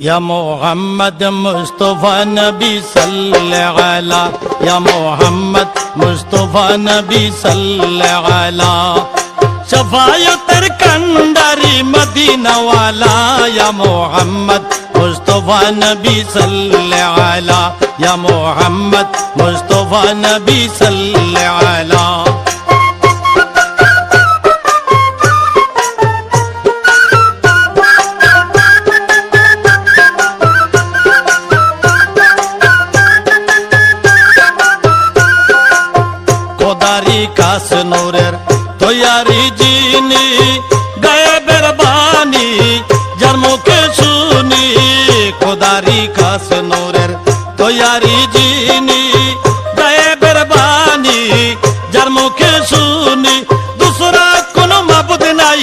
या मोहम्मद मुस्तफा नबी सल्लल्लाहु अलैहि या मोहम्मद मुस्तफा नबी सल्लल्लाहु अलैहि शफायतर कंदारी मदीना वाला या मोहम्मद मुस्तफा नबी सल्लल्लाहु अलैहि या मोहम्मद मुस्तफा नबी सल्लल्लाहु अलैहि খোদারি কাস নূরের তৈয়ারি জিনি গায়েবের বাণী যার মুখে শুনি খোদারি কাস নূরের তৈয়ারি জিনি গায়েবের বাণী যার মুখে শুনি দুসরা কোনো মাবুদ নাই